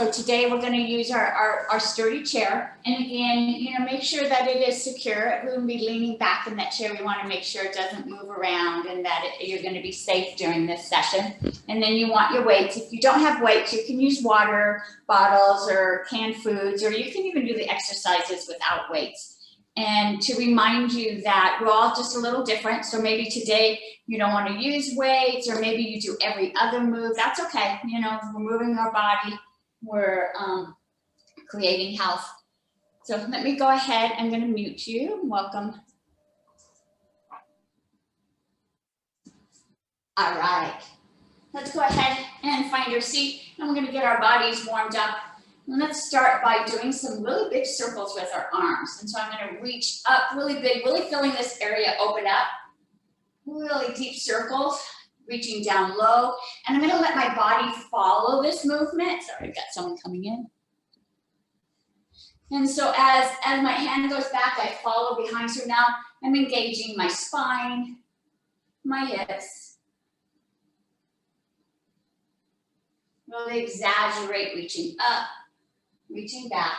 So today we're going to use our sturdy chair. And again, make sure that it is secure. We're going to be leaning back in that chair. We want to make sure it doesn't move around and that you're going to be safe during this session. And then you want your weights. If you don't have weights, you can use water bottles or canned foods, or you can even do the exercises without weights. And to remind you that we're all just a little different. So maybe today you don't want to use weights, or maybe you do every other move. That's okay. We're moving our body. We're creating health. So let me go ahead. I'm going to mute you. Welcome. All right. Let's go ahead and find your seat. And we're going to get our bodies warmed up. And let's start by doing some really big circles with our arms. And so I'm going to reach up really big, really feeling this area open up. Really deep circles, reaching down low. And I'm going to let my body follow this movement. Sorry, I've got someone coming in. And so as my hand goes back, I follow behind. So now I'm engaging my spine, my hips. Really exaggerate reaching up. Reaching back.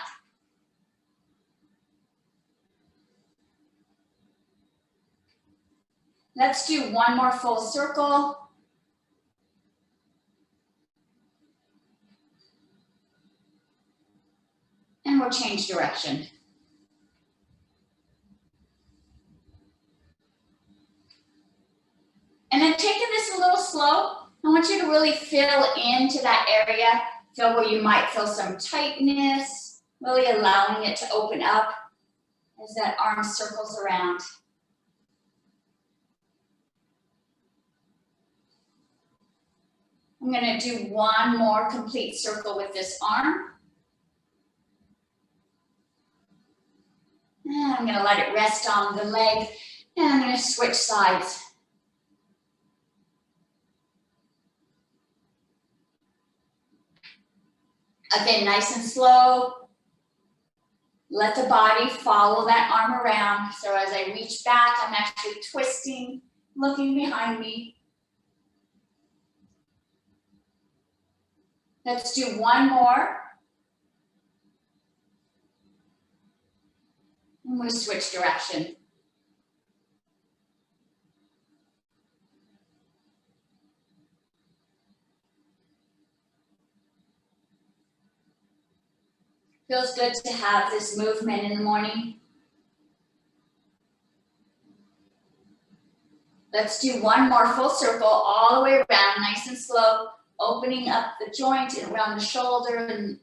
Let's do one more full circle. And we'll change direction. And then taking this a little slow, I want you to really fill into that area. Feel where you might feel some tightness, really allowing it to open up as that arm circles around. I'm going to do one more complete circle with this arm. And I'm going to let it rest on the leg, and I'm going to switch sides. Again, nice and slow. Let the body follow that arm around. So as I reach back, I'm actually twisting, looking behind me. Let's do one more. And we switch direction. Feels good to have this movement in the morning. Let's do one more full circle all the way around, nice and slow, opening up the joint and around the shoulder, and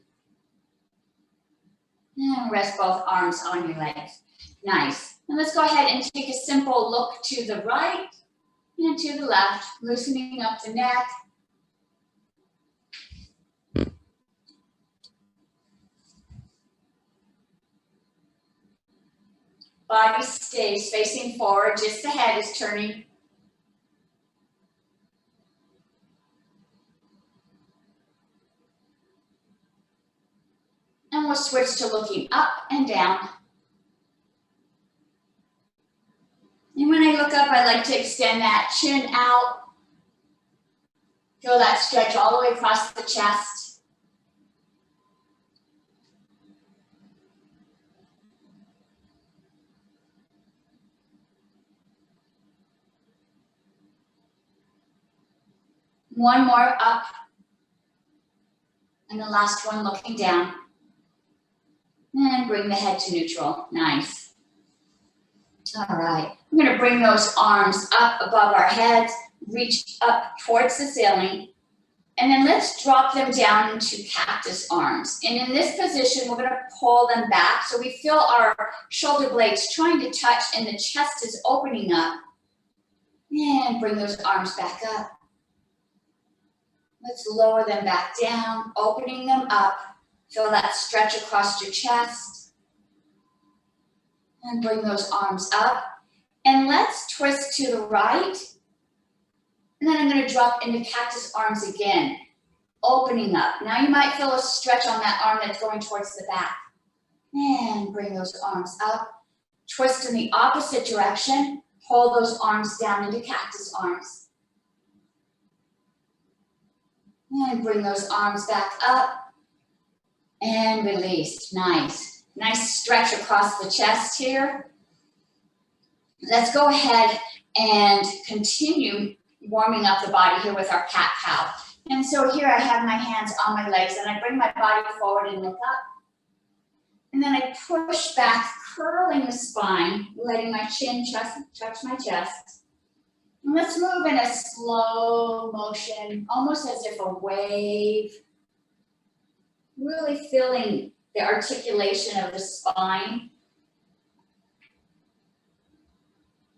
rest both arms on your legs. Nice. And let's go ahead and take a simple look to the right and to the left, loosening up the neck. Body stays facing forward, just the head is turning. And we'll switch to looking up and down. And when I look up, I like to extend that chin out. Feel that stretch all the way across the chest. One more up. And the last one looking down. And bring the head to neutral. Nice. All right. We're going to bring those arms up above our heads, reach up towards the ceiling, and then let's drop them down into cactus arms. And in this position, we're going to pull them back so we feel our shoulder blades trying to touch and the chest is opening up. And bring those arms back up. Let's lower them back down, opening them up. Feel that stretch across your chest. And bring those arms up. And let's twist to the right. And then I'm going to drop into cactus arms again, opening up. Now you might feel a stretch on that arm that's going towards the back. And bring those arms up. Twist in the opposite direction. Pull those arms down into cactus arms. And bring those arms back up. And release. Nice. Nice stretch across the chest here. Let's go ahead and continue warming up the body here with our cat-cow. And so here I have my hands on my legs and I bring my body forward and look up. And then I push back, curling the spine, letting my chin touch my chest. And let's move in a slow motion, almost as if a wave. Really feeling the articulation of the spine.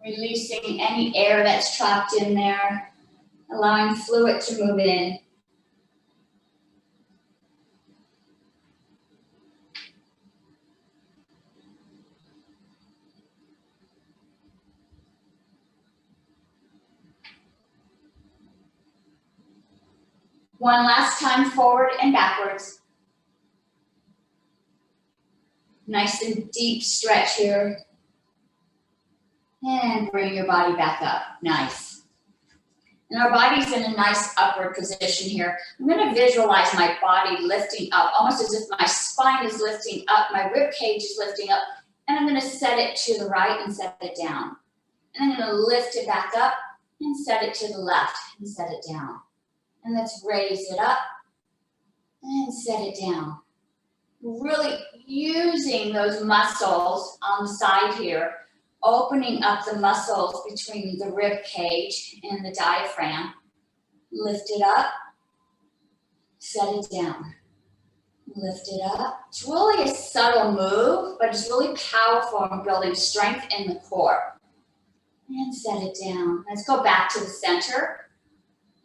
Releasing any air that's trapped in there, allowing fluid to move in. One last time, forward and backwards. Nice and deep stretch here. And bring your body back up. Nice. And our body's in a nice upward position here. I'm going to visualize my body lifting up, almost as if my spine is lifting up, my rib cage is lifting up, and I'm going to set it to the right and set it down. And I'm going to lift it back up and set it to the left and set it down. And let's raise it up and set it down. Really using those muscles on the side here, opening up the muscles between the rib cage and the diaphragm. Lift it up, set it down. Lift it up. It's really a subtle move, but it's really powerful in building strength in the core. And set it down. Let's go back to the center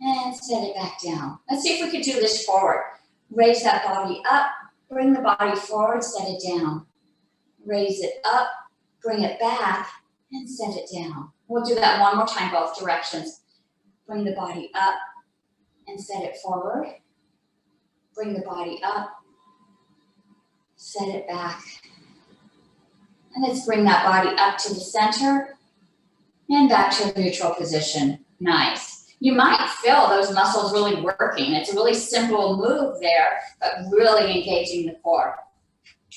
and set it back down. Let's see if we could do this forward. Raise that body up, bring the body forward, set it down. Raise it up, bring it back, and set it down. We'll do that one more time, both directions. Bring the body up and set it forward. Bring the body up, set it back. And let's bring that body up to the center and back to a neutral position. Nice. You might feel those muscles really working. It's a really simple move there, but really engaging the core.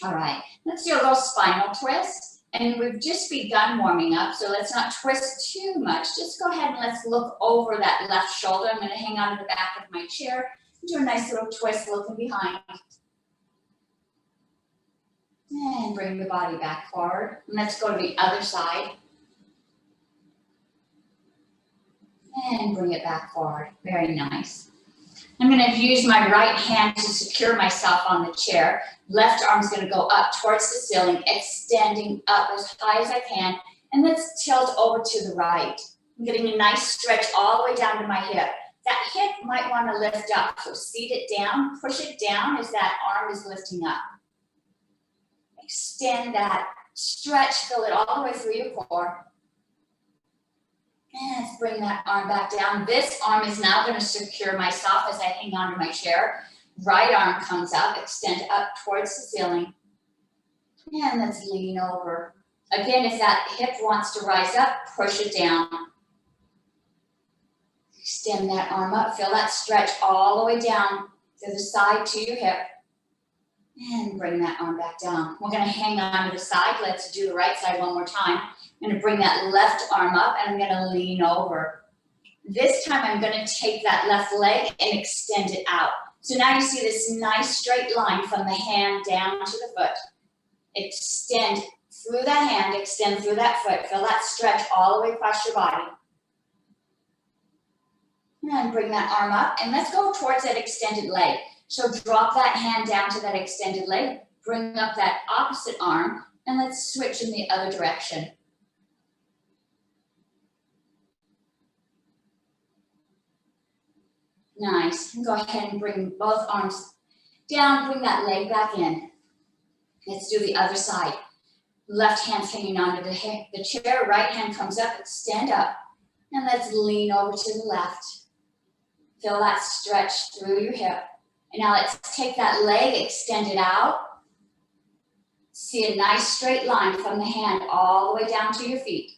All right, let's do a little spinal twist. And we've just begun warming up, so let's not twist too much. Just go ahead and let's look over that left shoulder. I'm going to hang on to the back of my chair and do a nice little twist looking behind. And bring the body back forward. And let's go to the other side. And bring it back forward. Very nice. I'm going to use my right hand to secure myself on the chair. Left arm's going to go up towards the ceiling, extending up as high as I can. And let's tilt over to the right. I'm getting a nice stretch all the way down to my hip. That hip might want to lift up. So seat it down, push it down as that arm is lifting up. Extend that, stretch, fill it all the way through your core. And let's bring that arm back down. This arm is now going to secure myself as I hang on to my chair. Right arm comes up, extend up towards the ceiling. And let's lean over. Again, if that hip wants to rise up, push it down. Extend that arm up, feel that stretch all the way down to the side to your hip. And bring that arm back down. We're going to hang on to the side. Let's do the right side one more time. I'm going to bring that left arm up and I'm going to lean over. This time I'm going to take that left leg and extend it out. So now you see this nice straight line from the hand down to the foot. Extend through that hand, extend through that foot. Feel that stretch all the way across your body. And bring that arm up and let's go towards that extended leg. So drop that hand down to that extended leg, bring up that opposite arm, and let's switch in the other direction. Nice. Go ahead and bring both arms down, bring that leg back in. Let's do the other side. Left hand's hanging onto the chair, right hand comes up, extend up, and let's lean over to the left. Feel that stretch through your hip. And now let's take that leg, extend it out. See a nice straight line from the hand all the way down to your feet.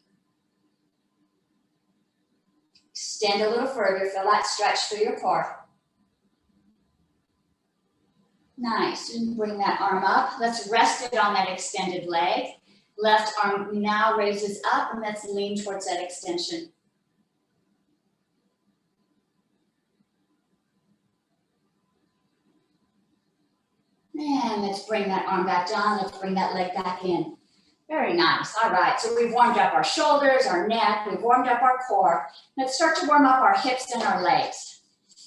Extend a little further, feel that stretch through your core. Nice, and bring that arm up. Let's rest it on that extended leg. Left arm now raises up, and let's lean towards that extension. And let's bring that arm back down. Let's bring that leg back in. Very nice. All right, so we've warmed up our shoulders, our neck, we've warmed up our core. Let's start to warm up our hips and our legs.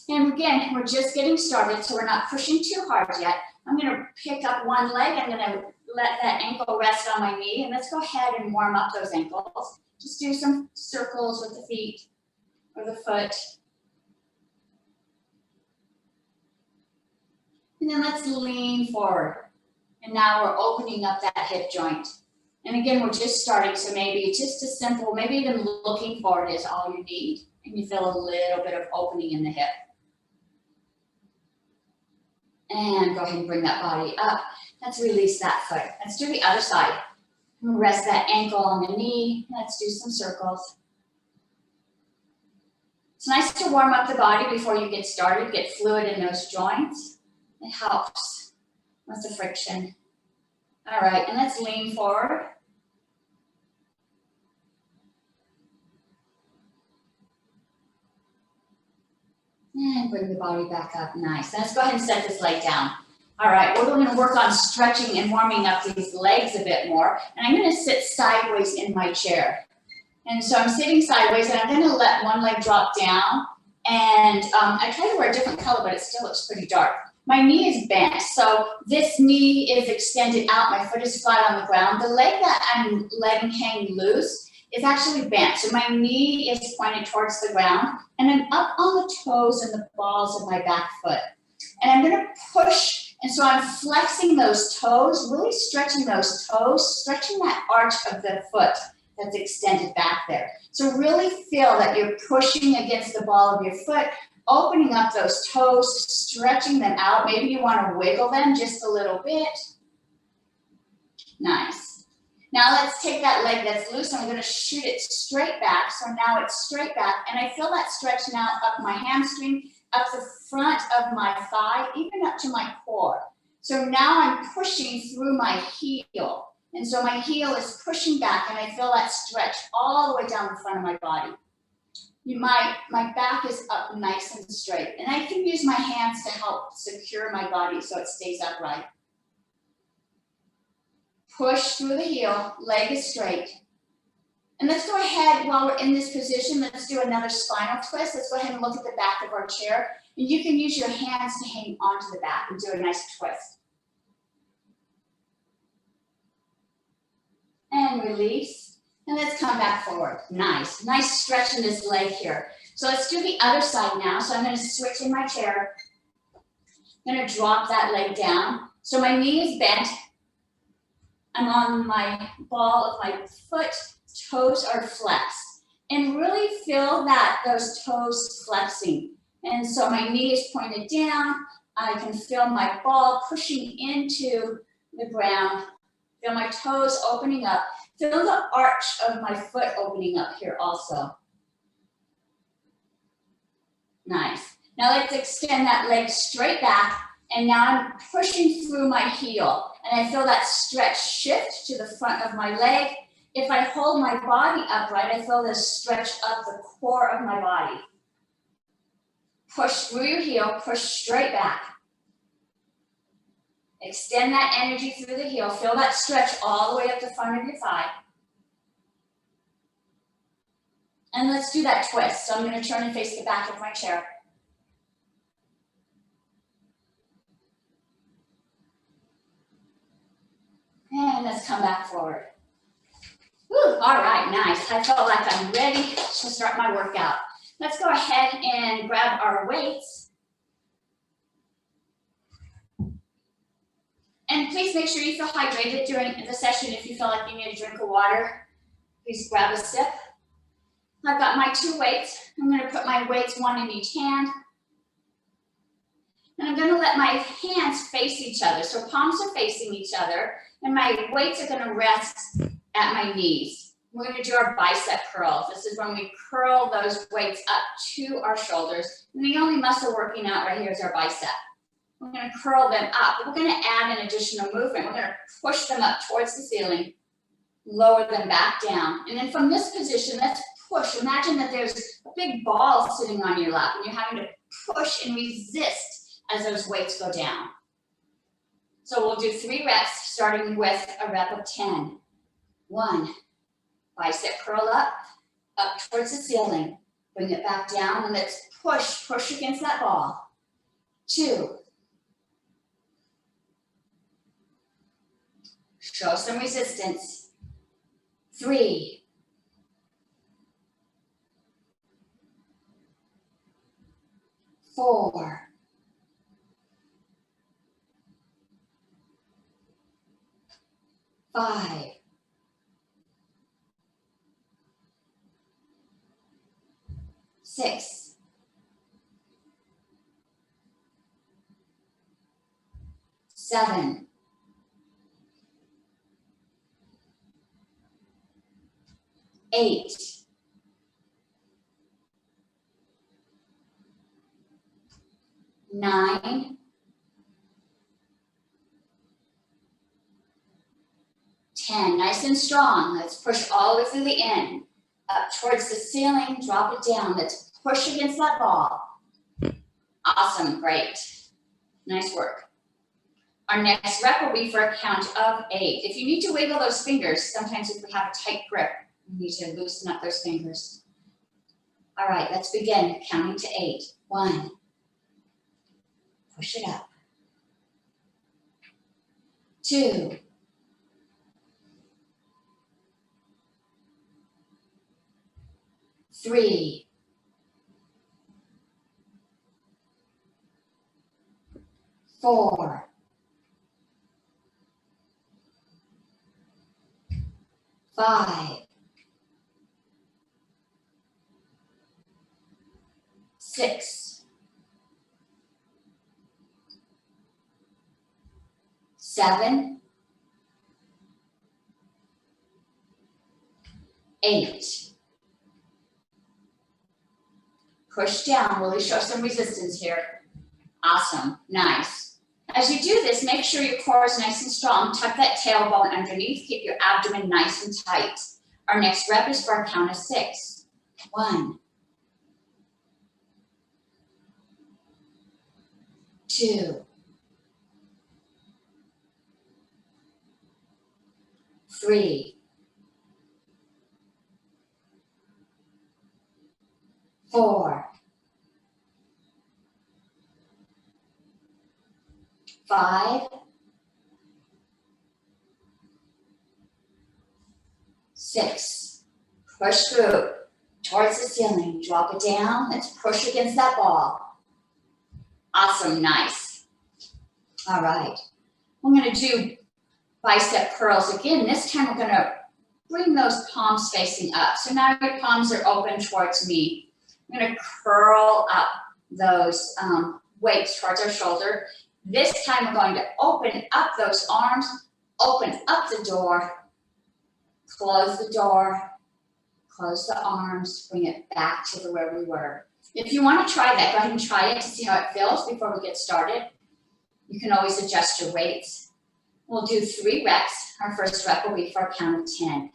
And again, we're just getting started, so we're not pushing too hard yet. I'm gonna pick up one leg. I'm gonna let that ankle rest on my knee, and let's go ahead and warm up those ankles. Just do some circles with the feet or the foot. And then let's lean forward. And now we're opening up that hip joint. And again, we're just starting, so maybe just a simple, maybe even looking forward is all you need. And you feel a little bit of opening in the hip. And go ahead and bring that body up. Let's release that foot. Let's do the other side. Rest that ankle on the knee. Let's do some circles. It's nice to warm up the body before you get started. Get fluid in those joints. It helps with the friction. All right, and let's lean forward. And bring the body back up, nice. Let's go ahead and set this leg down. All right, we're going to work on stretching and warming up these legs a bit more. And I'm going to sit sideways in my chair. And so I'm sitting sideways, and I'm going to let one leg drop down. And I try to wear a different color, but it still looks pretty dark. My knee is bent, so this knee is extended out. My foot is flat on the ground. The leg that I'm letting hang loose is actually bent. So my knee is pointed towards the ground, and I'm up on the toes and the balls of my back foot. And I'm gonna push, and so I'm flexing those toes, really stretching those toes, stretching that arch of the foot that's extended back there. So really feel that you're pushing against the ball of your foot, opening up those toes, stretching them out. Maybe you want to wiggle them just a little bit. Nice. Now let's take that leg that's loose, and I'm going to shoot it straight back. So now it's straight back, and I feel that stretch now up my hamstring, up the front of my thigh, even up to my core. So now I'm pushing through my heel. And so my heel is pushing back, and I feel that stretch all the way down the front of my body. My back is up nice and straight, and I can use my hands to help secure my body so it stays upright. Push through the heel, leg is straight. And let's go ahead, while we're in this position, let's do another spinal twist. Let's go ahead and look at the back of our chair. And you can use your hands to hang onto the back and do a nice twist. And release. And let's come back forward. Nice. Nice stretch in this leg here. So let's do the other side now. So I'm going to switch in my chair. I'm going to drop that leg down. So my knee is bent. I'm on my ball of my foot. Toes are flexed. And really feel that those toes flexing. And so my knee is pointed down. I can feel my ball pushing into the ground. Feel my toes opening up. Feel the arch of my foot opening up here also. Nice. Now let's extend that leg straight back, and now I'm pushing through my heel, and I feel that stretch shift to the front of my leg. If I hold my body upright, I feel this stretch up the core of my body. Push through your heel, push straight back. Extend that energy through the heel. Feel that stretch all the way up the front of your thigh. And let's do that twist. So I'm going to turn and face the back of my chair. And let's come back forward. Woo, all right, nice. I felt like I'm ready to start my workout. Let's go ahead and grab our weights. And please make sure you feel hydrated during the session. If you feel like you need a drink of water, please grab a sip. I've got my 2 weights. I'm going to put my weights one in each hand. And I'm going to let my hands face each other. So palms are facing each other, and my weights are going to rest at my knees. We're going to do our bicep curls. This is when we curl those weights up to our shoulders. And the only muscle working out right here is our bicep. We're gonna curl them up. We're gonna add an additional movement. We're gonna push them up towards the ceiling, lower them back down. And then from this position, let's push. Imagine that there's a big ball sitting on your lap and you're having to push and resist as those weights go down. So we'll do 3 reps, starting with a rep of 10. 1, bicep curl up towards the ceiling. Bring it back down and let's push against that ball. 2. Show some resistance. 3. 4. 5. 6. 7. 8. 9. 10. Nice and strong. Let's push all the way through the end. Up towards the ceiling, drop it down. Let's push against that ball. Awesome, great. Nice work. Our next rep will be for a count of 8. If you need to wiggle those fingers, sometimes if we have a tight grip, we need to loosen up those fingers. All right, let's begin counting to 8. 1. Push it up. 2. 3. 4. 5. 6. 7. 8. Push down, really show some resistance here. Awesome, nice. As you do this, make sure your core is nice and strong. Tuck that tailbone underneath, keep your abdomen nice and tight. Our next rep is for a count of 6. 1. 2. 3. 4. 5. 6. Push through towards the ceiling. Drop it down. Let's push against that ball. Awesome, nice. All right. We're going to do bicep curls again. This time we're going to bring those palms facing up. So now your palms are open towards me. I'm going to curl up those weights towards our shoulder. This time we're going to open up those arms, open up the door, close the door, close the arms, bring it back to where we were. If you want to try that, go ahead and try it to see how it feels before we get started. You can always adjust your weights. We'll do 3 reps. Our first rep will be for a count of 10.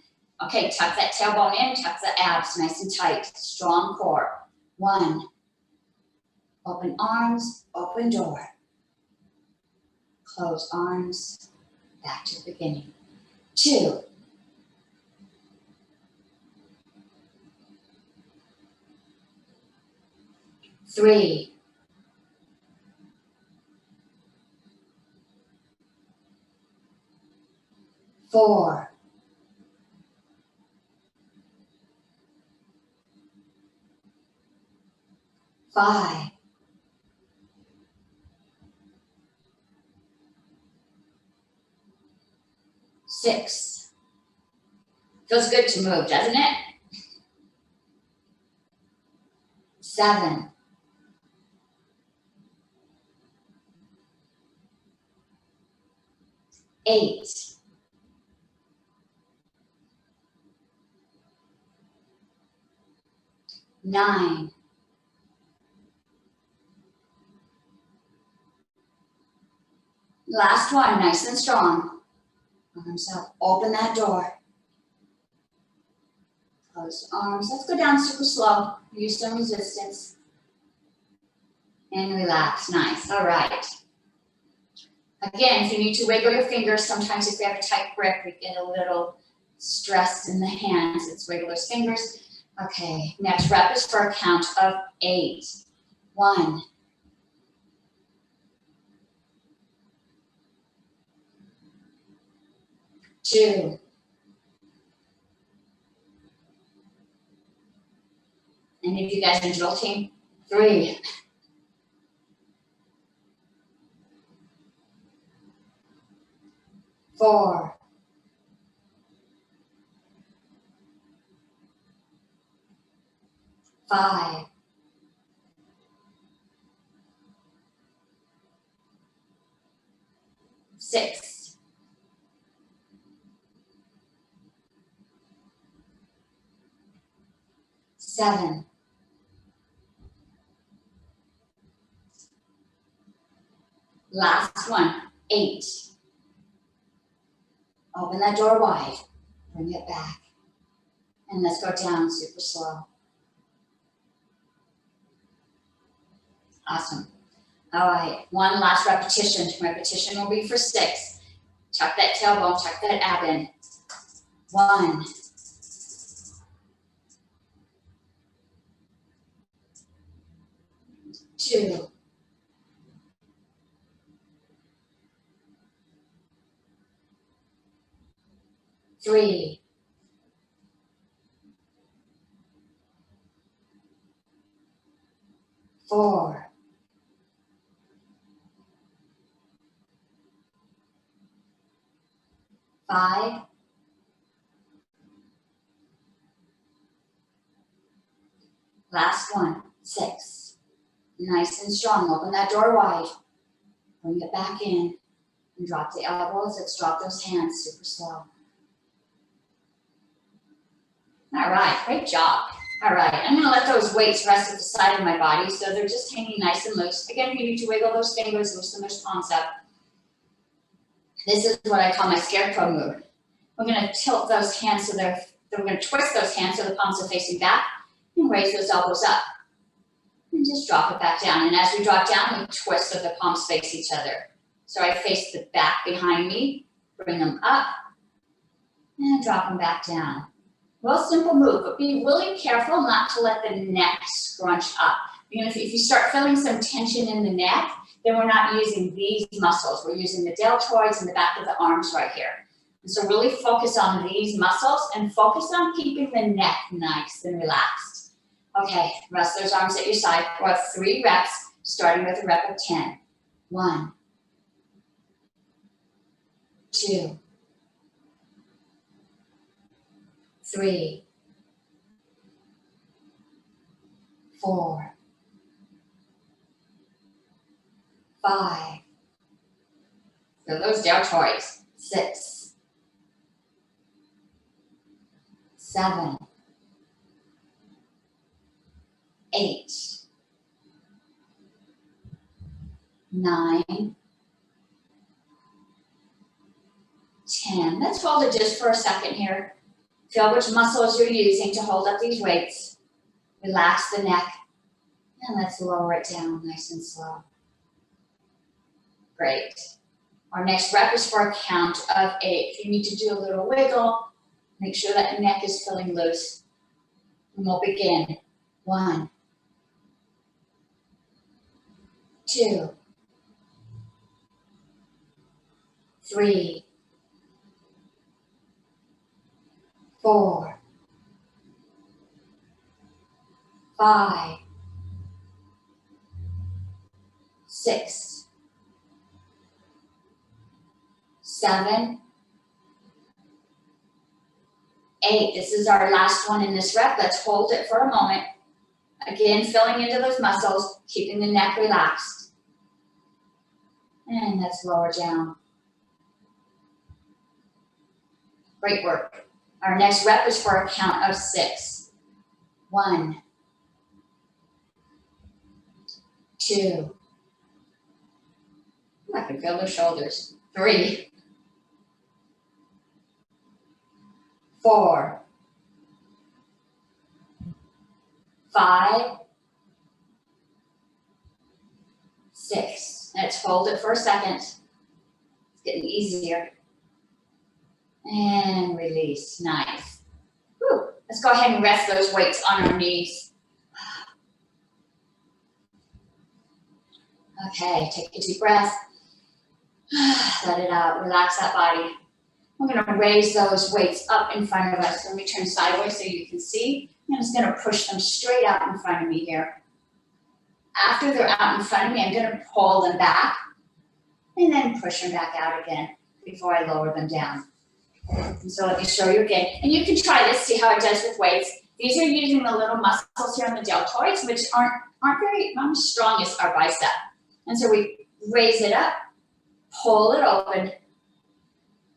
Okay, tuck that tailbone in, tuck the abs nice and tight, strong core. 1. Open arms, open door. Close arms, back to the beginning. 2. 3. 4. 5. 6. Feels good to move, doesn't it? 7. 8. 9. Last one, nice and strong. Arms up, open that door. Close the arms, let's go down super slow. Use some resistance. And relax, nice, all right. Again, if you need to wiggle your fingers, sometimes if we have a tight grip, we get a little stressed in the hands. Let's wiggle those fingers. Okay, next rep is for a count of 8. 1. 2. Any of you guys in drill team? 3. 4. 5. 6. 7. 8. Open that door wide. Bring it back. And let's go down super slow. Awesome. All right, one last repetition. Repetition will be for 6. Tuck that tailbone, tuck that ab in. 1. 2. 3. 4. 5. 6. Nice and strong. Open that door wide. Bring it back in. And drop the elbows. Let's drop those hands super slow. All right, great job. All right, I'm gonna let those weights rest at the side of my body so they're just hanging nice and loose. Again, you need to wiggle those fingers, loosen those palms up. This is what I call my scarecrow move. We're gonna tilt those hands so we're gonna twist those hands so the palms are facing back and raise those elbows up. And just drop it back down. And as we drop down, we twist so the palms face each other. So I face the back behind me, bring them up, and drop them back down. Real simple move, but be really careful not to let the neck scrunch up. You know, if you start feeling some tension in the neck, then we're not using these muscles. We're using the deltoids and the back of the arms right here. And so really focus on these muscles and focus on keeping the neck nice and relaxed. Okay, rest those arms at your side. We'll have 3 reps, starting with a rep of 10. 1, 2, 3, 4, 5. Feel those deltoids. 6, 7, 8, 9, 10. Let's hold it just for a second here. Feel which muscles you're using to hold up these weights. Relax the neck. And let's lower it down nice and slow. Great. Our next rep is for a count of 8. If you need to do a little wiggle, make sure that your neck is feeling loose. And we'll begin. 1, 2, 3, 4, 5, 6, 7, 8. This is our last one in this rep. Let's hold it for a moment. Again, filling into those muscles, keeping the neck relaxed. And let's lower down. Great work. Our next rep is for a count of 6. 1, 2. I can feel those shoulders. 3, 4, 5, 6. Let's hold it for a second. It's getting easier. And release. Nice. Whew. Let's go ahead and rest those weights on our knees. Okay, take a deep breath. Let it out. Relax that body. We're going to raise those weights up in front of us. Let me turn sideways so you can see. I'm just going to push them straight out in front of me here. After they're out in front of me, I'm going to pull them back and then push them back out again before I lower them down. And so let me show you again. And you can try this, see how it does with weights. These are using the little muscles here on the deltoids, which aren't very strong as our bicep. And so we raise it up, pull it open,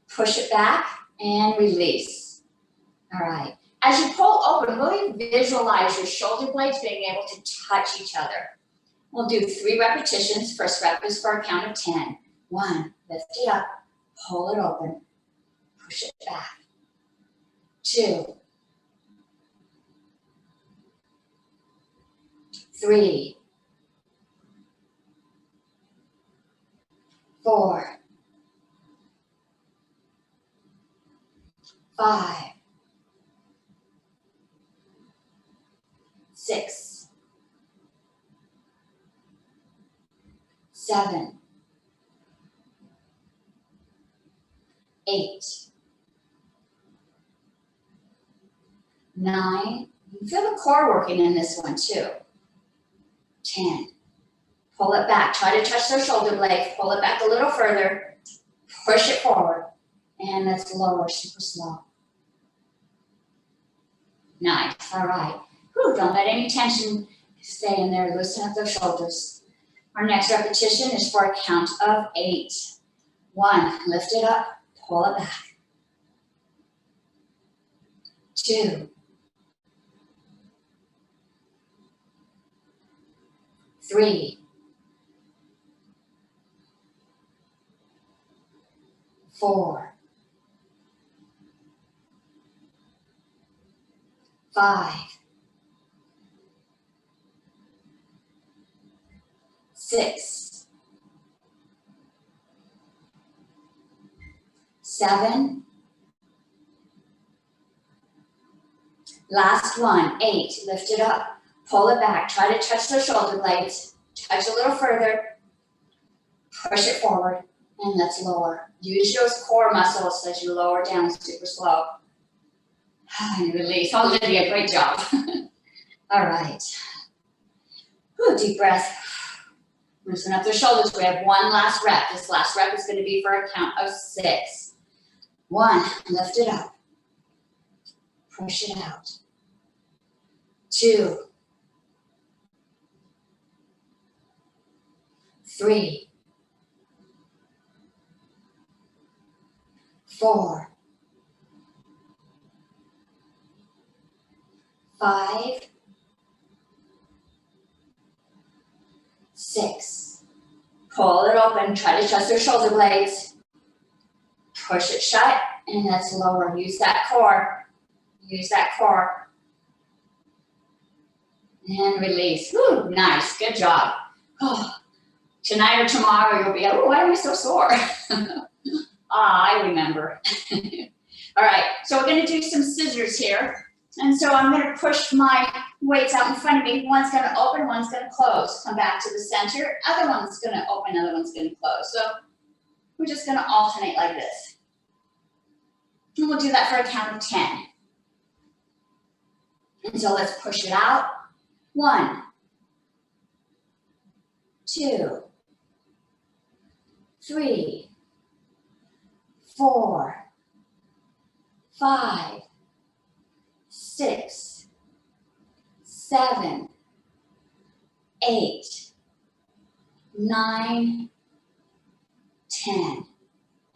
push it back, and release. All right. As you pull open, really visualize your shoulder blades being able to touch each other. We'll do 3 repetitions. First rep is for a count of 10. 1, lift it up, pull it open, push it back. 2, 3, 4, 5, 6, 7, 8, 9. You feel the core working in this one too. 10. Pull it back. Try to touch those shoulder blades. Pull it back a little further. Push it forward. And let's lower super slow. Nice. All right. Whew, don't let any tension stay in there. Loosen up those shoulders. Our next repetition is for a count of 8. 1, lift it up, pull it back. 2, 3, 4, 5, 6, 7. Last one, 8. Lift it up, pull it back. Try to touch those shoulder blades. Touch a little further. Push it forward, and let's lower. Use those core muscles as you lower down super slow. And release. Oh, Lydia, great job. All right. Whew, deep breath. Loosen up the shoulders. We have one last rep. This last rep is going to be for a count of 6. 1, lift it up. Push it out. 2, 3, 4, 5, 6. Pull it open. Try to touch their shoulder blades. Push it shut, and let's lower. Use that core. Use that core. And release. Woo, nice. Good job. Oh, tonight or tomorrow, you'll be like, oh, why am I so sore? I remember. All right, so we're going to do some scissors here. And so I'm going to push my weights out in front of me. One's going to open, one's going to close. Come back to the center. Other one's going to open, other one's going to close. So we're just going to alternate like this. And we'll do that for a count of 10. And so let's push it out. 1, 2, 3, 4, 5, 6, 7, 8, 9, 10.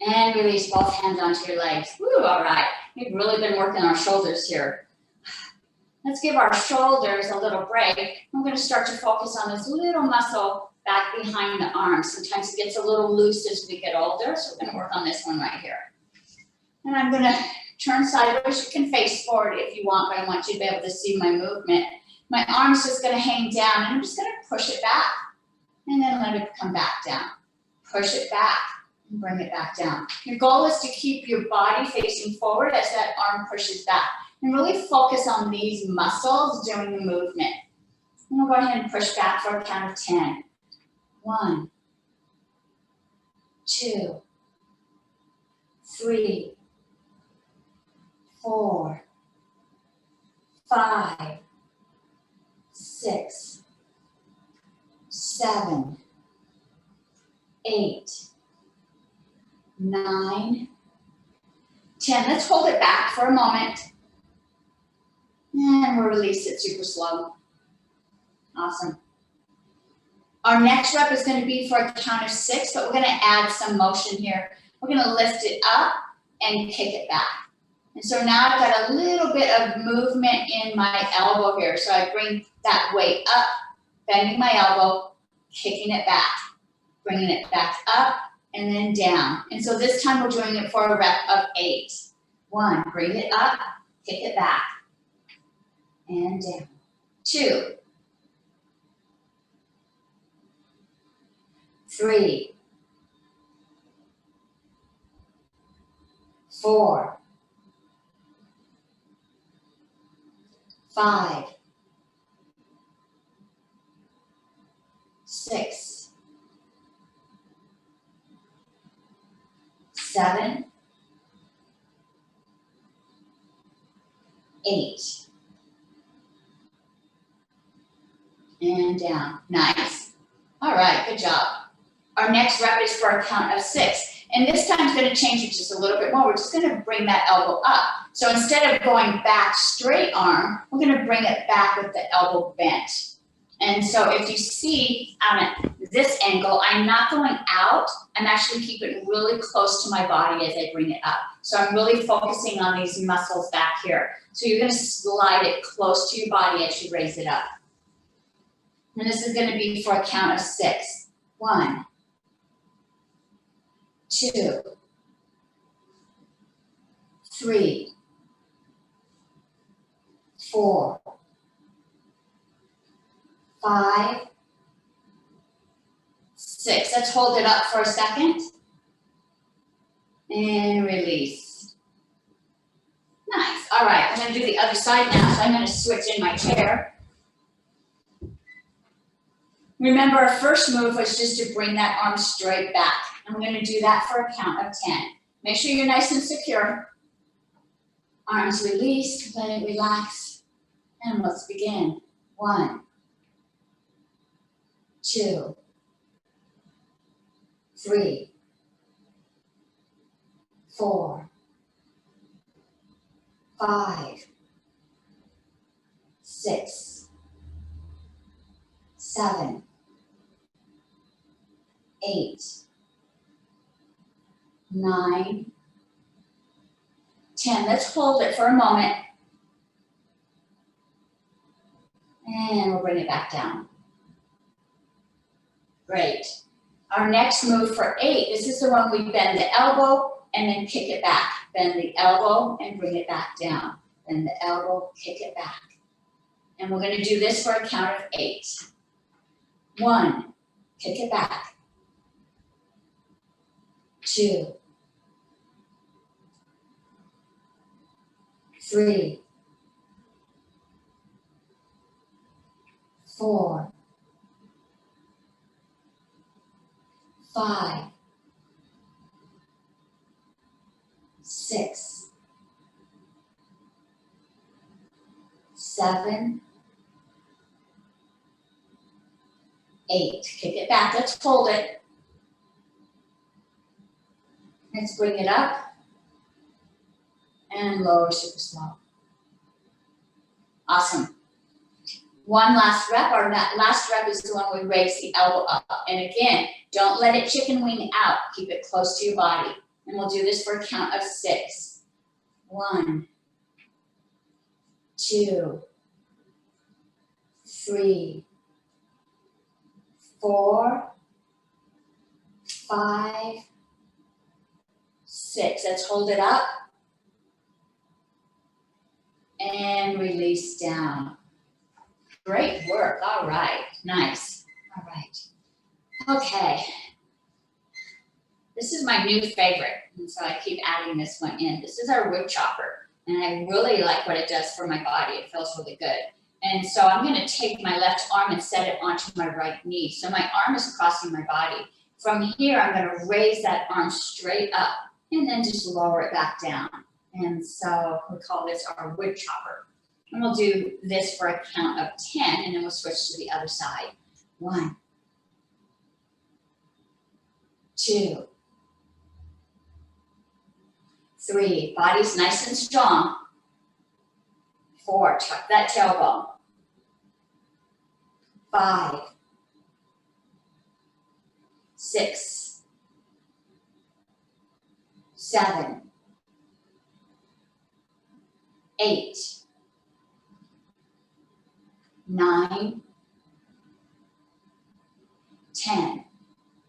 And release both hands onto your legs. Woo, all right. We've really been working our shoulders here. Let's give our shoulders a little break. I'm going to start to focus on this little muscle back behind the arms. Sometimes it gets a little loose as we get older, so we're gonna work on this one right here. And I'm gonna turn sideways. You can face forward if you want, but I want you to be able to see my movement. My arm's just gonna hang down, and I'm just gonna push it back, and then let it come back down. Push it back, and bring it back down. Your goal is to keep your body facing forward as that arm pushes back, and really focus on these muscles during the movement. And we'll go ahead and push back for a count of 10. 1, 2, 3, 4, 5, 6, 7, 8, 9, 10. Let's hold it back for a moment. And we'll release it super slow. Awesome. Our next rep is going to be for a count of 6, but we're going to add some motion here. We're going to lift it up and kick it back. And so now I've got a little bit of movement in my elbow here. So I bring that weight up, bending my elbow, kicking it back, bringing it back up and then down. And so this time we're doing it for a rep of 8. 1, bring it up, kick it back, and down. 2, 3, 4, 5, 6, 7, 8, and down. Nice. All right, good job. Our next rep is for a count of 6. And this time it's going to change it just a little bit more. We're just going to bring that elbow up. So instead of going back straight arm, we're going to bring it back with the elbow bent. And so if you see on this angle, I'm not going out. I'm actually keeping it really close to my body as I bring it up. So I'm really focusing on these muscles back here. So you're going to slide it close to your body as you raise it up. And this is going to be for a count of 6. 1, 2, 3, 4, 5, 6. Let's hold it up for a second. And release. Nice. All right, I'm going to do the other side now. So I'm going to switch in my chair. Remember, our first move was just to bring that arm straight back. I'm going to do that for a count of 10. Make sure you're nice and secure. Arms released, let it relax. And let's begin. 1, 2, 3, 4, 5, 6, 7, 8, 9, 10. Let's hold it for a moment. And we'll bring it back down. Great. Our next move for 8, this is the one we bend the elbow and then kick it back. Bend the elbow and bring it back down. Bend the elbow, kick it back. And we're going to do this for a count of 8. 1, kick it back. 2, 3, 4, 5, 6, 7, 8. Kick it back. Let's hold it. Let's bring it up and lower super slow. Awesome. One last rep. Our last rep is the one we raise the elbow up. And again, don't let it chicken wing out. Keep it close to your body. And we'll do this for a count of 6. 1, 2, 3, 4, 5, 6. Let's hold it up. And release down. Great work. All right. Nice. All right. Okay. This is my new favorite, and so I keep adding this one in. This is our wood chopper, and I really like what it does for my body. It feels really good. And so I'm going to take my left arm and set it onto my right knee. So my arm is crossing my body. From here, I'm going to raise that arm straight up and then just lower it back down. And so we call this our wood chopper. And we'll do this for a count of 10, and then we'll switch to the other side. 1, 2, 3, body's nice and strong. 4, tuck that tailbone. 5, 6, 7, 8, 9, 10.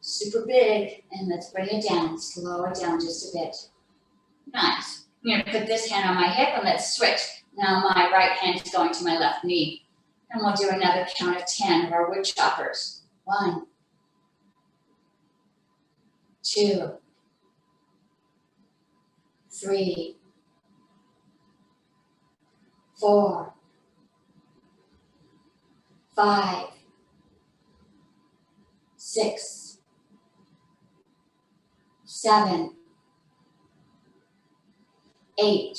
Super big, and let's bring it down. Slow it down just a bit. Nice. I'm going to put this hand on my hip and let's switch. Now my right hand is going to my left knee. And we'll do another count of 10 of our wood choppers. 1, 2, 3, 4, 5, 6, 7, 8,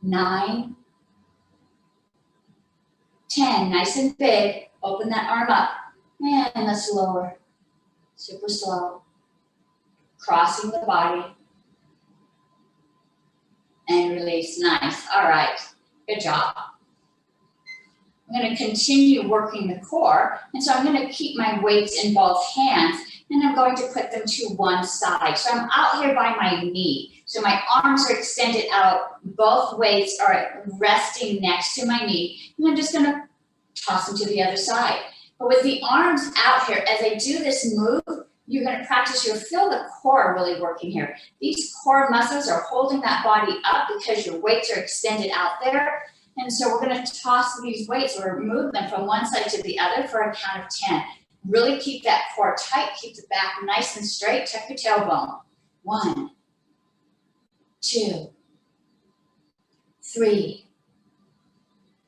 9, 10. Nice and big. Open that arm up. And let's lower. Super slow. Crossing the body. And release. Nice. All right. Good job. I'm going to continue working the core. And so I'm going to keep my weights in both hands. And I'm going to put them to one side. So I'm out here by my knee. So my arms are extended out. Both weights are resting next to my knee. And I'm just going to toss them to the other side. But with the arms out here, as I do this move, you're going to practice. You'll feel the core really working here. These core muscles are holding that body up because your weights are extended out there. And so we're going to toss these weights or move them from one side to the other for a count of 10. Really keep that core tight. Keep the back nice and straight. Tuck your tailbone. 1, 2, 3,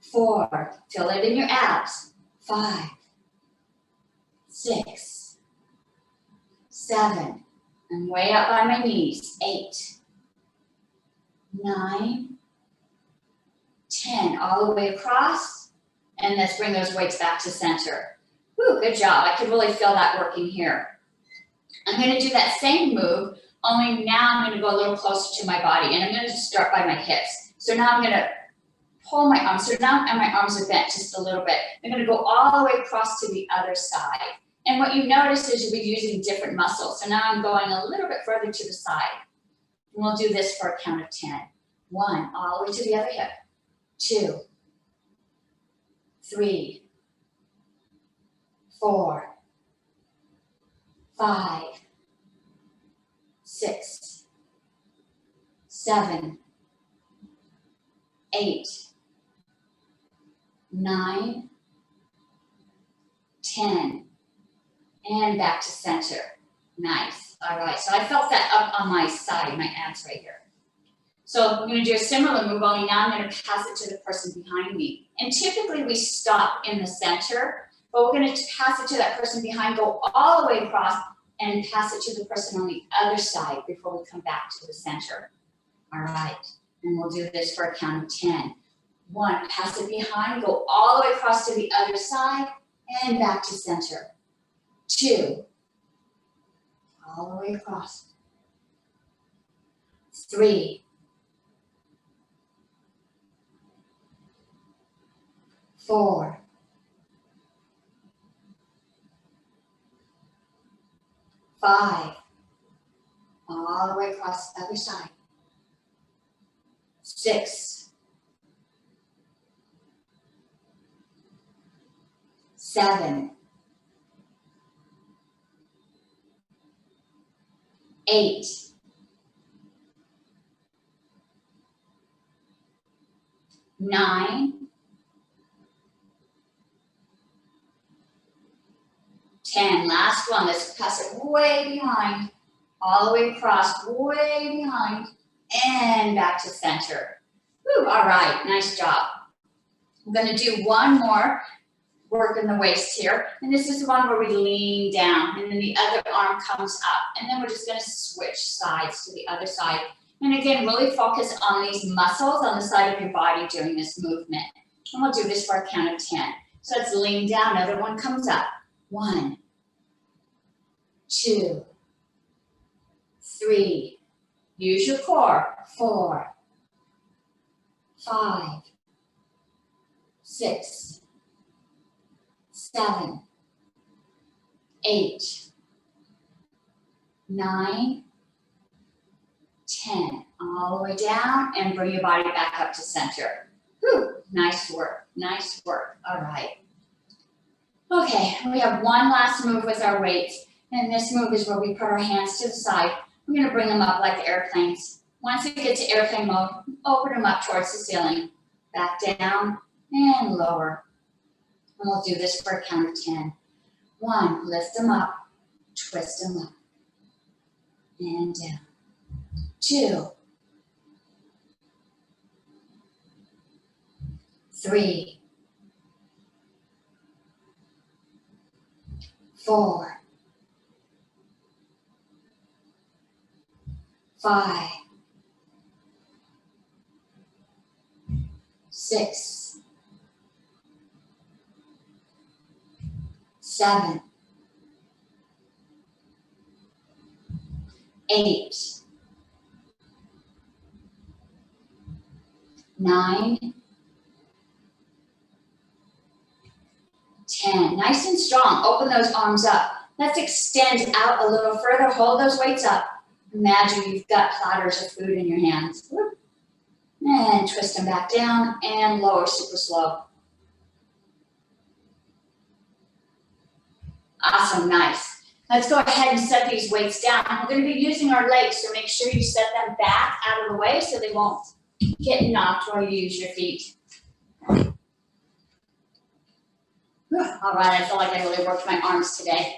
4. Feel it in your abs. 5, 6, 7. I'm way up by my knees. 8, 9, 10. All the way across. And let's bring those weights back to center. Whew, good job. I can really feel that working here. I'm going to do that same move, only now I'm going to go a little closer to my body, and I'm going to start by my hips. So now I'm going to pull my arms. So now my arms are bent just a little bit. I'm going to go all the way across to the other side. And what you notice is you'll be using different muscles. So now I'm going a little bit further to the side. And we'll do this for a count of 10. 1, all the way to the other hip. 2, 3, 4, 5, 6, 7, 8, 9, 10, and back to center. Nice. All right. So I felt that up on my side, my abs right here. So I'm going to do a similar move, only now I'm going to pass it to the person behind me. And typically we stop in the center, but we're going to pass it to that person behind, go all the way across, and pass it to the person on the other side before we come back to the center. All right. And we'll do this for a count of 10. 1, pass it behind, go all the way across to the other side, and back to center. 2, all the way across. 3, 4, 5, all the way across the other side. 6, 7, 8, 9, 10. Last one. Let's pass it way behind, all the way across, way behind, and back to center. Woo, all right, nice job. I'm going to do one more work in the waist here, and this is the one where we lean down, and then the other arm comes up, and then we're just going to switch sides to the other side. And again, really focus on these muscles on the side of your body during this movement. And we'll do this for a count of 10. So let's lean down, another one comes up. 1, 2, 3, use your core. 4, 5, 6, 7, 8, 9, 10. All the way down and bring your body back up to center. Whew, nice work, nice work. All right. Okay, we have one last move with our weights. And this move is where we put our hands to the side. We're going to bring them up like airplanes. Once we get to airplane mode, open them up towards the ceiling. Back down and lower. And we'll do this for a count of 10. 1, lift them up, twist them up, and down. 2, 3, 4, 5, 6, 7, 8, 9, 10. Nice and strong. Open those arms up. Let's extend out a little further. Hold those weights up. Imagine you've got platters of food in your hands. And twist them back down and lower super slow. Awesome, nice. Let's go ahead and set these weights down. We're going to be using our legs, so make sure you set them back out of the way so they won't get knocked while you use your feet. All right, I feel like I really worked my arms today.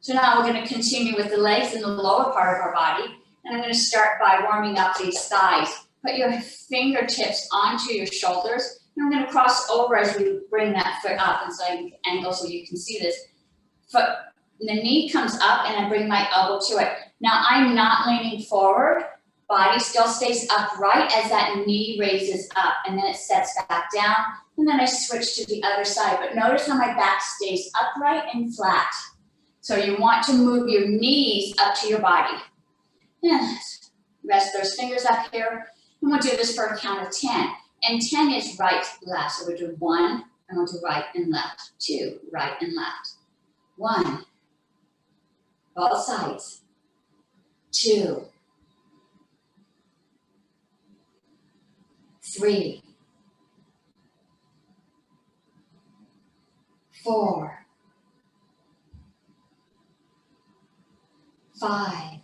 So now we're going to continue with the legs in the lower part of our body. And I'm going to start by warming up these thighs. Put your fingertips onto your shoulders. And I'm going to cross over as we bring that foot up. And so I can angle so you can see this. Foot, the knee comes up and I bring my elbow to it. Now I'm not leaning forward. Body still stays upright as that knee raises up. And then it sets back down. And then I switch to the other side. But notice how my back stays upright and flat. So you want to move your knees up to your body. And rest those fingers up here. And we'll do this for a count of 10. And 10 is right, left. So we'll do 1, and we'll do right and left. 2, right and left. 1, both sides. 2, 3, 4, 5,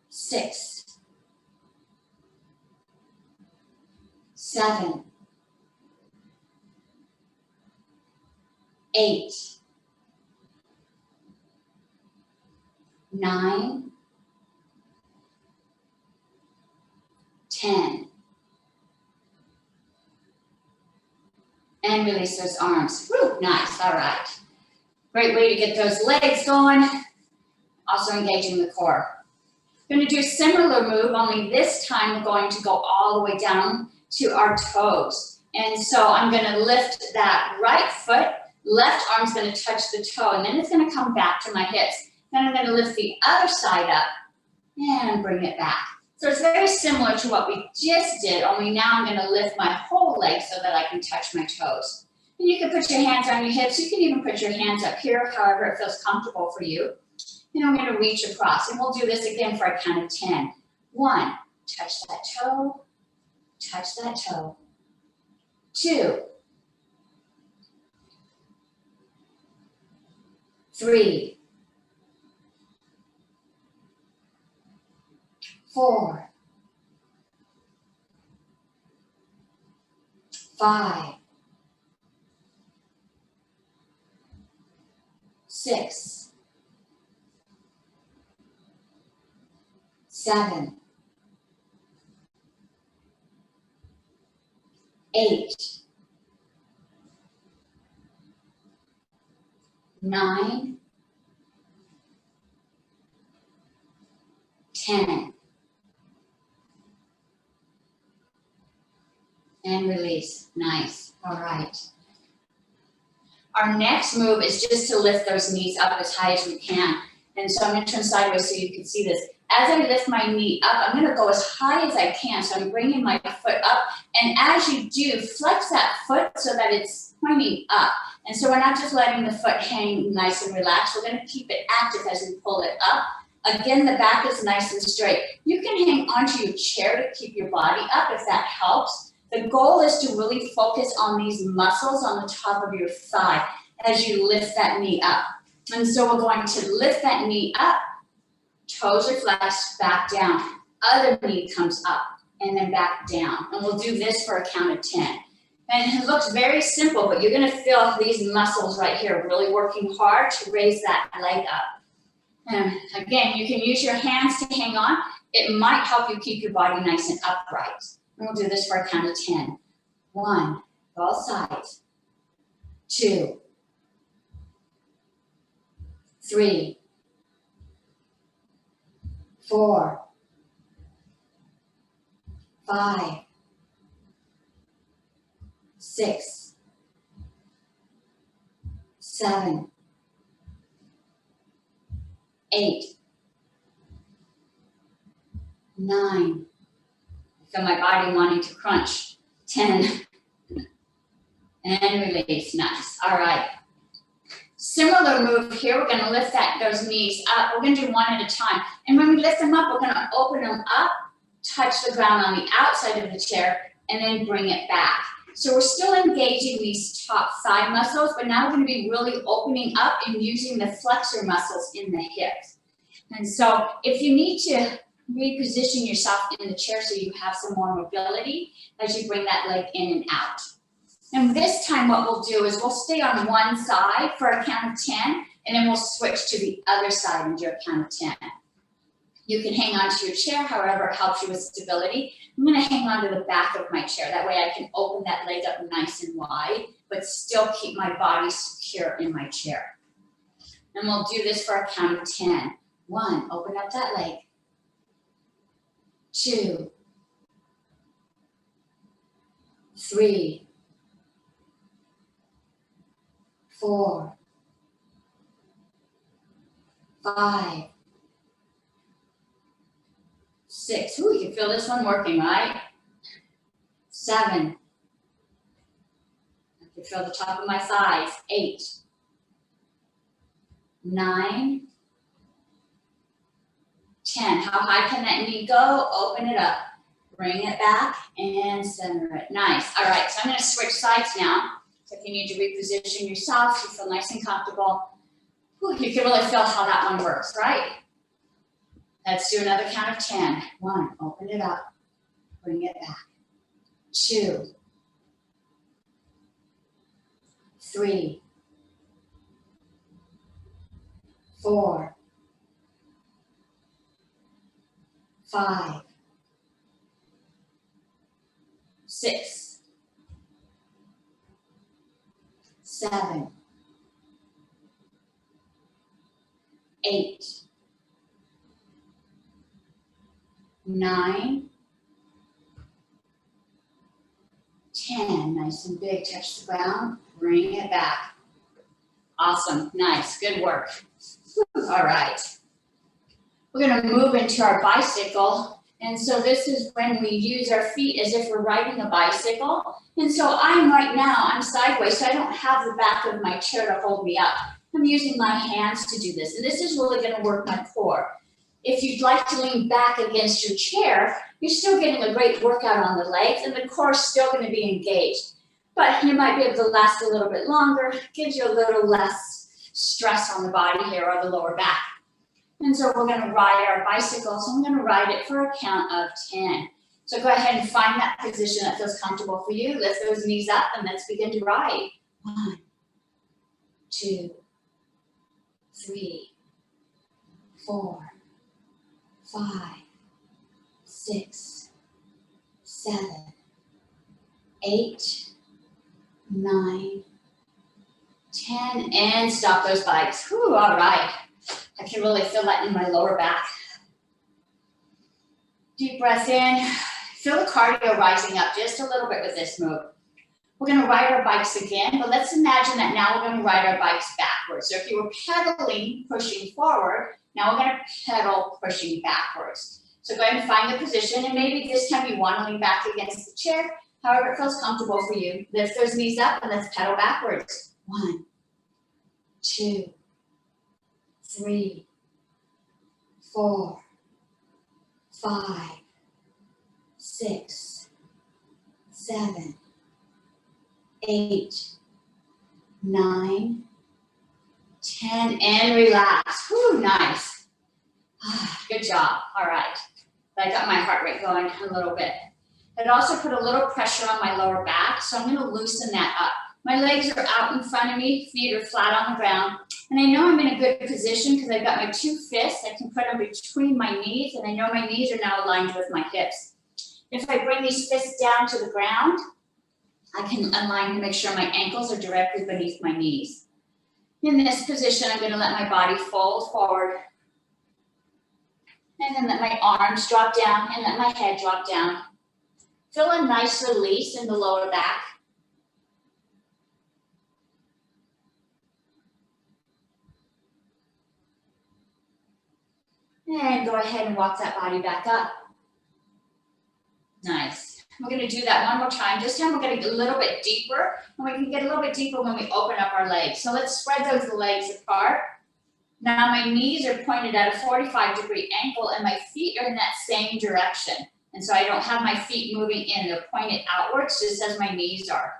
6, 7, 8, 9, 10. And release those arms. Woo, nice, all right. Great way to get those legs going. Also engaging the core. Going to do a similar move, only this time we're going to go all the way down to our toes. And so I'm going to lift that right foot, left arm's going to touch the toe, and then it's going to come back to my hips. Then I'm going to lift the other side up and bring it back. So it's very similar to what we just did, only now I'm going to lift my whole leg so that I can touch my toes. And you can put your hands on your hips. You can even put your hands up here, however it feels comfortable for you. And I'm going to reach across. And we'll do this again for a count of 10. 1, touch that toe, touch that toe. 2, 3, 4, 5, 6, 7, 8, 9, 10. And release. Nice. All right. Our next move is just to lift those knees up as high as we can. And so I'm going to turn sideways so you can see this. As I lift my knee up, I'm going to go as high as I can. So I'm bringing my foot up. And as you do, flex that foot so that it's pointing up. And so we're not just letting the foot hang nice and relaxed. We're going to keep it active as we pull it up. Again, the back is nice and straight. You can hang onto your chair to keep your body up if that helps. The goal is to really focus on these muscles on the top of your thigh as you lift that knee up. And so we're going to lift that knee up, toes are flexed, back down. Other knee comes up and then back down. And we'll do this for a count of 10. And it looks very simple, but you're gonna feel these muscles right here really working hard to raise that leg up. And again, you can use your hands to hang on. It might help you keep your body nice and upright. And we'll do this for a count of 10. 1, both sides. 2, 3, 4, 5, 6, 7, 8, 9. I feel my body wanting to crunch. 10. And release. Nice. All right. Similar move here. We're going to lift those knees up. We're going to do one at a time. And when we lift them up, we're going to open them up, touch the ground on the outside of the chair, and then bring it back. So we're still engaging these top thigh muscles, but now we're going to be really opening up and using the flexor muscles in the hips. And so if you need to reposition yourself in the chair so you have some more mobility as you bring that leg in and out. And this time what we'll do is we'll stay on one side for a count of 10, and then we'll switch to the other side and do a count of 10. You can hang on to your chair, however it helps you with stability. I'm going to hang on to the back of my chair. That way I can open that leg up nice and wide, but still keep my body secure in my chair. And we'll do this for a count of 10. 1, open up that leg. 2, 3, 4, 5, 6. Ooh, you can feel this one working, right? 7. I can feel the top of my thighs. 8, 9, 10. How high can that knee go? Open it up. Bring it back and center it. Nice. All right, so I'm going to switch sides now. So if you need to reposition yourself, so you feel nice and comfortable, you can really feel how that one works, right? Let's do another count of 10. 1, open it up. Bring it back. 2, 3, 4, 5, 6, 7, 8, 9, 10. Nice and big. Touch the ground. Bring it back. Awesome. Nice. Good work. All right. We're going to move into our bicycle. And so this is when we use our feet as if we're riding a bicycle. And so I'm sideways, so I don't have the back of my chair to hold me up. I'm using my hands to do this. And this is really going to work my core. If you'd like to lean back against your chair, you're still getting a great workout on the legs, and the core is still going to be engaged. But you might be able to last a little bit longer, gives you a little less stress on the body here or the lower back. And so we're gonna ride our bicycle, so I'm gonna ride it for a count of 10. So go ahead and find that position that feels comfortable for you. Lift those knees up and let's begin to ride. 1, 2, 3, 4, 5, 6, 7, 8, 9, 10, and stop those bikes. Whew, all right. I can really feel that in my lower back. Deep breath in. Feel the cardio rising up just a little bit with this move. We're gonna ride our bikes again, but let's imagine that now we're gonna ride our bikes backwards. So if you were pedaling, pushing forward, now we're gonna pedal, pushing backwards. So go ahead and find the position, and maybe this time you wanna lean back against the chair, however it feels comfortable for you. Lift those knees up and let's pedal backwards. 1, 2, 3, 4, 5, 6, 7, 8, 9, 10, and relax. Whew, nice. Good job. All right. I got my heart rate going a little bit. It also put a little pressure on my lower back, so I'm going to loosen that up. My legs are out in front of me, feet are flat on the ground, and I know I'm in a good position because I've got my 2 fists. I can put them between my knees, and I know my knees are now aligned with my hips. If I bring these fists down to the ground, I can align to make sure my ankles are directly beneath my knees. In this position, I'm going to let my body fold forward, and then let my arms drop down and let my head drop down. Feel a nice release in the lower back. And go ahead and walk that body back up. Nice. We're going to do that one more time. This time we're going to get a little bit deeper, and we can get a little bit deeper when we open up our legs. So let's spread those legs apart. Now my knees are pointed at a 45-degree angle, and my feet are in that same direction. And so I don't have my feet moving in. They're pointed outwards just as my knees are.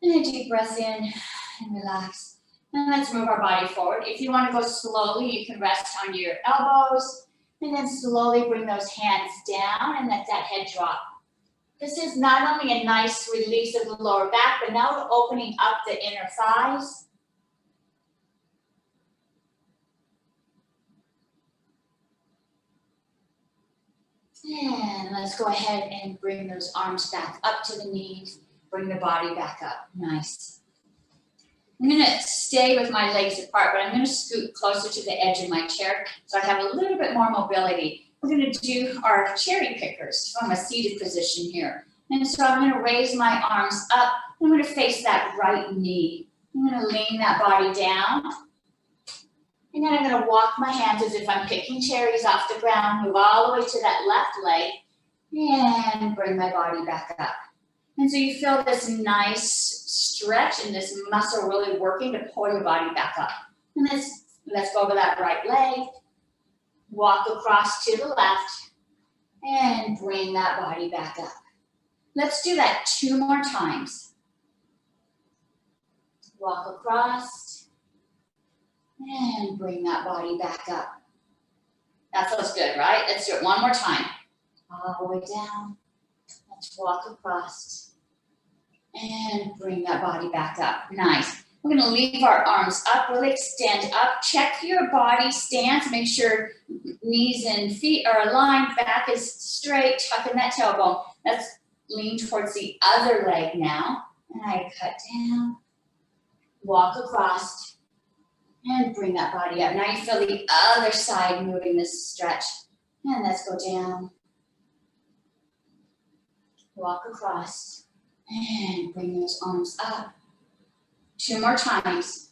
And a deep breath in and relax. And let's move our body forward. If you want to go slowly, you can rest on your elbows and then slowly bring those hands down and let that head drop. This is not only a nice release of the lower back, but now we're opening up the inner thighs. And let's go ahead and bring those arms back up to the knees. Bring the body back up. Nice. I'm going to stay with my legs apart, but I'm going to scoot closer to the edge of my chair so I have a little bit more mobility. We're going to do our cherry pickers from a seated position here. And so I'm going to raise my arms up. I'm going to face that right knee. I'm going to lean that body down. And then I'm going to walk my hands as if I'm picking cherries off the ground, move all the way to that left leg, and bring my body back up. And so you feel this nice stretch and this muscle really working to pull your body back up. And let's go over that right leg, walk across to the left, and bring that body back up. Let's do that 2 more times. Walk across, and bring that body back up. That feels good, right? Let's do it 1 more time. All the way down. Let's walk across and bring that body back up. Nice. We're going to leave our arms up, really extend up. Check your body stance. Make sure knees and feet are aligned. Back is straight. Tuck in that tailbone. Let's lean towards the other leg now. And I cut down, walk across, and bring that body up. Now you feel the other side moving this stretch. And let's go down. Walk across and bring those arms up. 2 more times.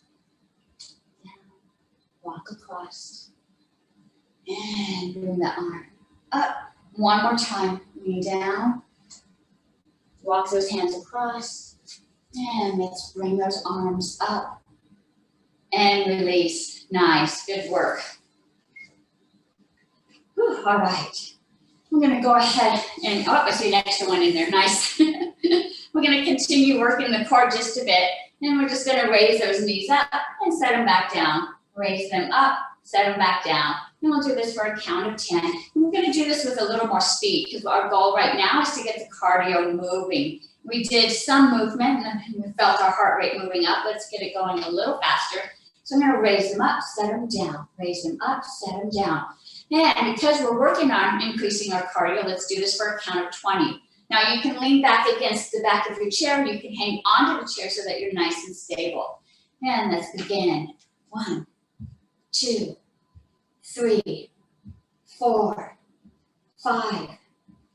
Down. Walk across and bring the arm up. 1 more time. Lean down. Walk those hands across and let's bring those arms up and release. Nice. Good work. Whew, all right. we're gonna go ahead and, oh, I see an extra one in there, nice. We're gonna continue working the core just a bit, and we're just gonna raise those knees up and set them back down. Raise them up, set them back down. And we'll do this for a count of 10. And we're gonna do this with a little more speed, because our goal right now is to get the cardio moving. We did some movement, and we felt our heart rate moving up. Let's get it going a little faster. So I'm gonna raise them up, set them down. Raise them up, set them down. And because we're working on increasing our cardio, let's do this for a count of 20. Now you can lean back against the back of your chair. You can hang onto the chair so that you're nice and stable. And let's begin. 1, 2, 3, 4, 5,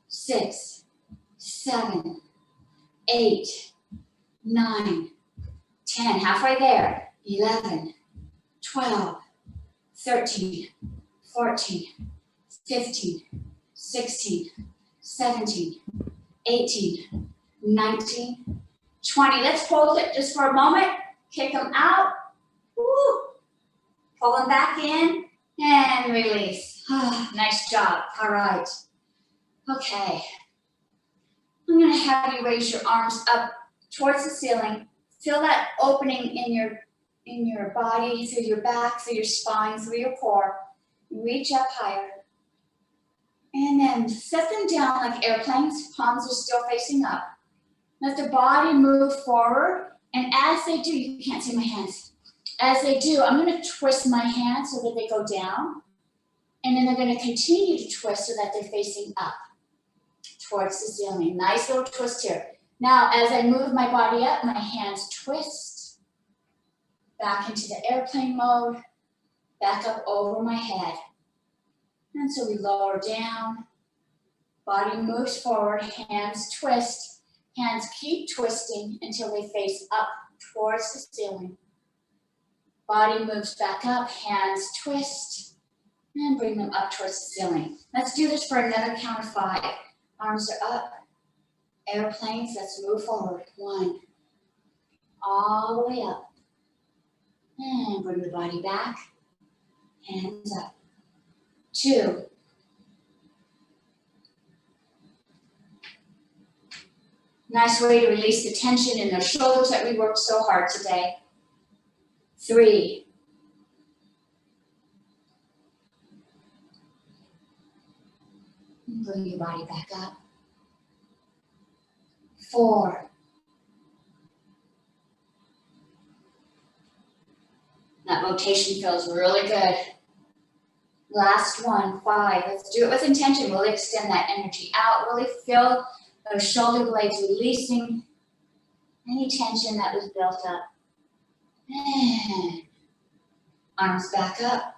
6, 7, 8, 9, 10. Halfway there. 11, 12, 13, 14, 15, 16, 17, 18, 19, 20. Let's hold it just for a moment. Kick them out. Woo. Pull them back in and release. Nice job. All right. Okay. I'm going to have you raise your arms up towards the ceiling. Feel that opening in your body, through your back, through your spine, through your core. Reach up higher. And then set them down like airplanes. Palms are still facing up. Let the body move forward. And as they do, you can't see my hands. As they do, I'm going to twist my hands so that they go down. And then they're going to continue to twist so that they're facing up towards the ceiling. Nice little twist here. Now, as I move my body up, my hands twist back into the airplane mode, back up over my head. And so we lower down, body moves forward, hands twist, hands keep twisting until they face up towards the ceiling. Body moves back up, hands twist, and bring them up towards the ceiling. Let's do this for another count of 5. Arms are up, airplanes, let's move forward. 1, all the way up. And bring the body back, hands up. 2, nice way to release the tension in those shoulders that we worked so hard today. 3, and bring your body back up. 4, that rotation feels really good. Last one, 5. Let's do it with intention. We'll extend that energy out. Really feel those shoulder blades releasing any tension that was built up. And arms back up.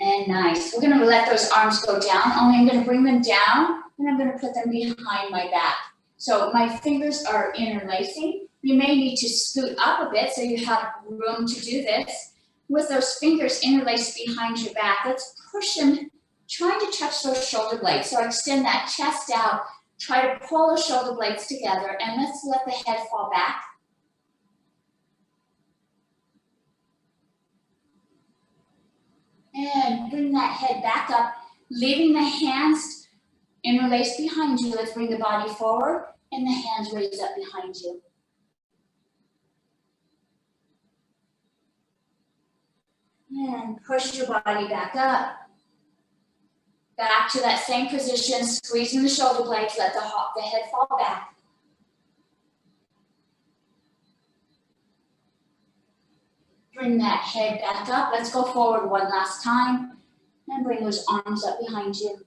And nice. We're going to let those arms go down. Only I'm going to bring them down and I'm going to put them behind my back. So my fingers are interlacing. You may need to scoot up a bit so you have room to do this. With those fingers interlaced behind your back, let's push them, trying to touch those shoulder blades. So extend that chest out, try to pull those shoulder blades together, and let's let the head fall back. And bring that head back up, leaving the hands interlaced behind you. Let's bring the body forward, and the hands raise up behind you. And push your body back up. Back to that same position, squeezing the shoulder blades, let the head fall back. Bring that head back up. Let's go forward one last time. And bring those arms up behind you.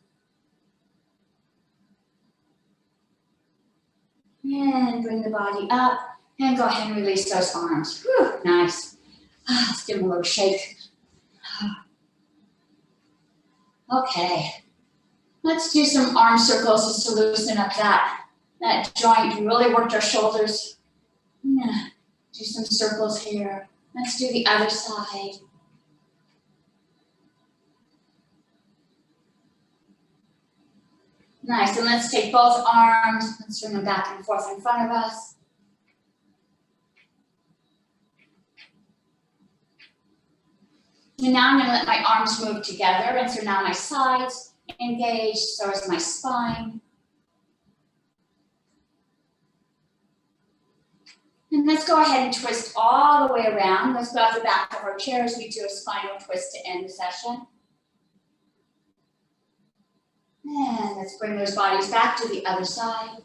And bring the body up. And go ahead and release those arms. Whew, nice. Let's give them a little shake. Okay, let's do some arm circles just to loosen up that joint. We really worked our shoulders. I'm gonna do some circles here. Let's do the other side. Nice, and let's take both arms, let's bring them back and forth in front of us. And now I'm going to let my arms move together, and so now my sides engaged, so is my spine. And let's go ahead and twist all the way around. Let's grab the back of our chair as we do a spinal twist to end the session. And let's bring those bodies back to the other side.